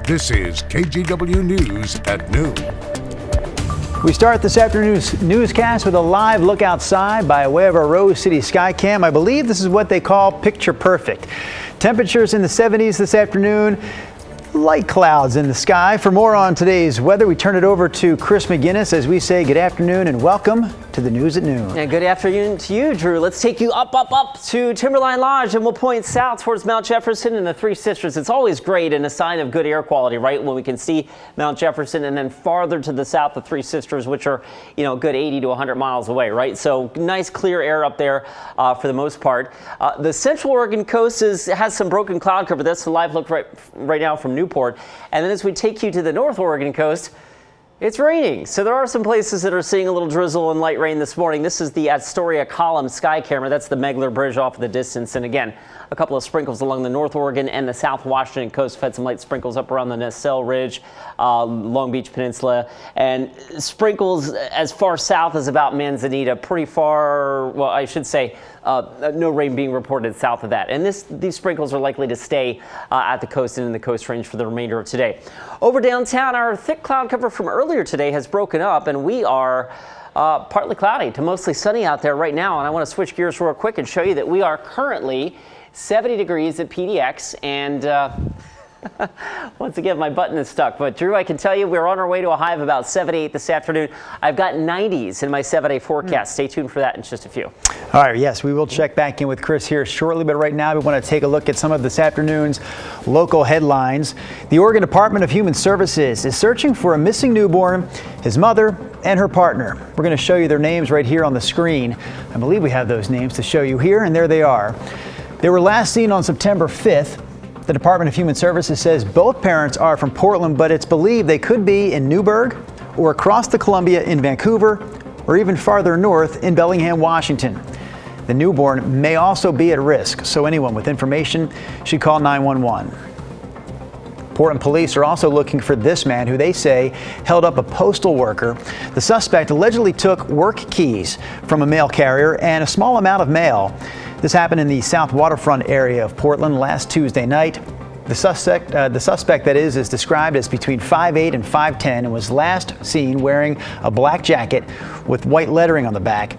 This is KGW News at noon. We start this afternoon's newscast with a live look outside by way of our Rose City Skycam. I believe this is what they call picture perfect. Temperatures in the 70s this afternoon. Light clouds in the sky. For more on today's weather, we turn it over to Chris McGinnis as we say good afternoon and welcome to the News at Noon. And good afternoon to you, Drew. Let's take you up to Timberline Lodge and we'll point south towards Mount Jefferson and the Three Sisters. It's always great and a sign of good air quality, right? When we can see Mount Jefferson and then farther to the south, the Three Sisters, which are, a good 80 to 100 miles away, right? So nice clear air up there for the most part. The Central Oregon coast has some broken cloud cover. That's the live look right now from Newport. And then as we take you to the North Oregon coast, it's raining. So there are some places that are seeing a little drizzle and light rain this morning. This is the Astoria Column sky camera. That's the Megler Bridge off of the distance. And again, a couple of sprinkles along the North Oregon and the South Washington coast. We've had some light sprinkles up around the Nacelle Ridge, Long Beach Peninsula, and sprinkles as far south as about Manzanita. Pretty far, well, I should say, no rain being reported south of that. And these sprinkles are likely to stay at the coast and in the coast range for the remainder of today. Over downtown, our thick cloud cover from earlier today has broken up, and we are partly cloudy to mostly sunny out there right now. And I want to switch gears real quick and show you that we are currently 70 degrees at PDX, and once again, my button is stuck. But Drew, I can tell you we're on our way to a high of about 78 this afternoon. I've got 90s in my 7-day forecast. Stay tuned for that in just a few. All right, yes, we will check back in with Chris here shortly, but right now we want to take a look at some of this afternoon's local headlines. The Oregon Department of Human Services is searching for a missing newborn, his mother, and her partner. We're going to show you their names right here on the screen. I believe we have those names to show you here, and there they are. They were last seen on September 5th. The Department of Human Services says both parents are from Portland, but it's believed they could be in Newburgh or across the Columbia in Vancouver or even farther north in Bellingham, Washington. The newborn may also be at risk, so anyone with information should call 911. Portland police are also looking for this man who they say held up a postal worker. The suspect allegedly took work keys from a mail carrier and a small amount of mail. This happened in the South Waterfront area of Portland last Tuesday night. The suspect that is described as between 5'8" and 5'10" and was last seen wearing a black jacket with white lettering on the back.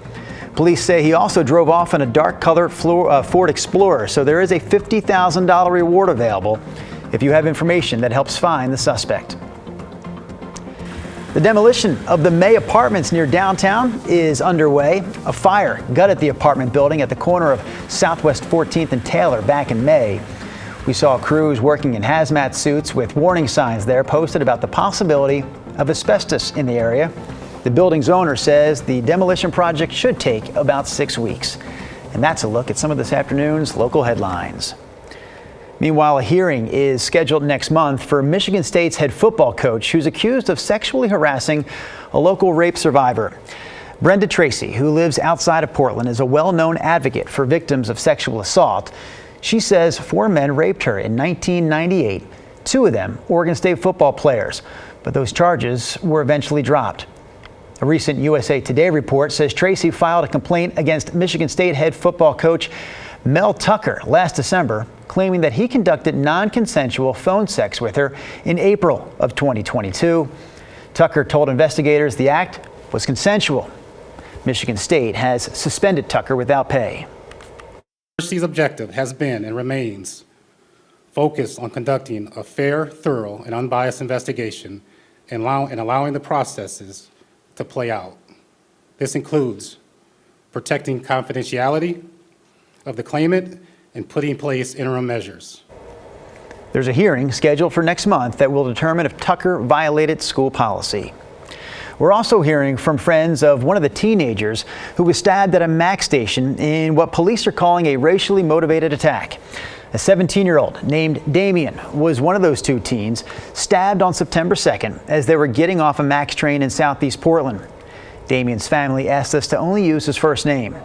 Police say he also drove off in a dark-colored Ford Explorer, so there is a $50,000 reward available if you have information that helps find the suspect. The demolition of the May Apartments near downtown is underway. A fire gutted the apartment building at the corner of Southwest 14th and Taylor back in May. We saw crews working in hazmat suits with warning signs there posted about the possibility of asbestos in the area. The building's owner says the demolition project should take about 6 weeks. And that's a look at some of this afternoon's local headlines. Meanwhile, a hearing is scheduled next month for Michigan State's head football coach who's accused of sexually harassing a local rape survivor. Brenda Tracy, who lives outside of Portland, is a well-known advocate for victims of sexual assault. She says 4 men raped her in 1998, 2 of them Oregon State football players, but those charges were eventually dropped. A recent USA Today report says Tracy filed a complaint against Michigan State head football coach Mel Tucker last December, claiming that he conducted non-consensual phone sex with her in April of 2022. Tucker told investigators the act was consensual. Michigan State has suspended Tucker without pay. The university's objective has been and remains focused on conducting a fair, thorough, and unbiased investigation and allowing the processes to play out. This includes protecting confidentiality of the claimant and putting in place interim measures. There's a hearing scheduled for next month that will determine if Tucker violated school policy. We're also hearing from friends of one of the teenagers who was stabbed at a MAC station in what police are calling a racially motivated attack. A 17-year-old named Damien was one of those 2 teens stabbed on September 2nd as they were getting off a MAX train in southeast Portland. Damien's family asked us to only use his first name.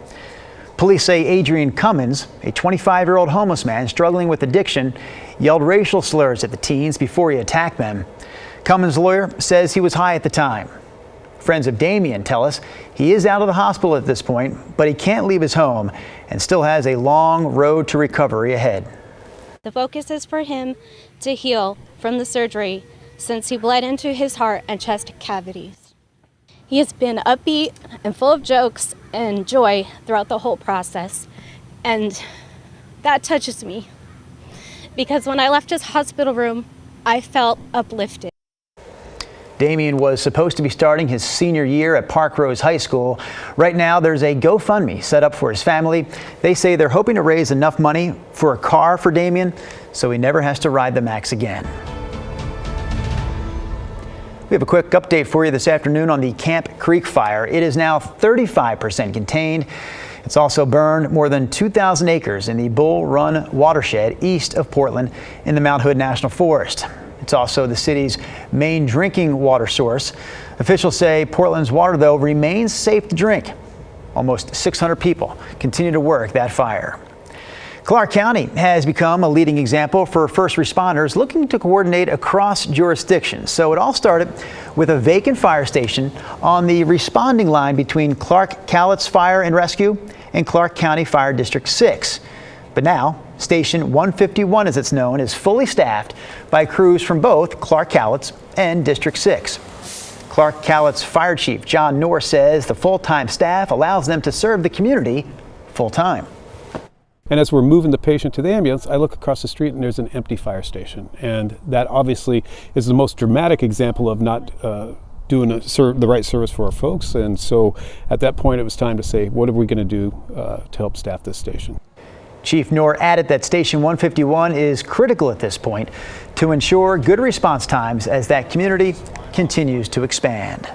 Police say Adrian Cummins, a 25-year-old homeless man struggling with addiction, yelled racial slurs at the teens before he attacked them. Cummins' lawyer says he was high at the time. Friends of Damien tell us he is out of the hospital at this point, but he can't leave his home and still has a long road to recovery ahead. The focus is for him to heal from the surgery since he bled into his heart and chest cavities. He has been upbeat and full of jokes and joy throughout the whole process, and that touches me because when I left his hospital room, I felt uplifted. Damien was supposed to be starting his senior year at Park Rose High School. Right now, there's a GoFundMe set up for his family. They say they're hoping to raise enough money for a car for Damien so he never has to ride the Max again. We have a quick update for you this afternoon on the Camp Creek fire. It is now 35% contained. It's also burned more than 2,000 acres in the Bull Run watershed east of Portland in the Mount Hood National Forest. It's also the city's main drinking water source. Officials say Portland's water, though, remains safe to drink. Almost 600 people continue to work that fire. Clark County has become a leading example for first responders looking to coordinate across jurisdictions. So it all started with a vacant fire station on the responding line between Clark Cowlitz Fire and Rescue and Clark County Fire District 6. But now, Station 151, as it's known, is fully staffed by crews from both Clark Cowlitz and District 6. Clark Cowlitz Fire Chief John Noor says the full-time staff allows them to serve the community full-time. And as we're moving the patient to the ambulance, I look across the street and there's an empty fire station. And that obviously is the most dramatic example of not doing the right service for our folks. And so at that point, it was time to say, what are we going to do to help staff this station? Chief Noor added that Station 151 is critical at this point to ensure good response times as that community continues to expand.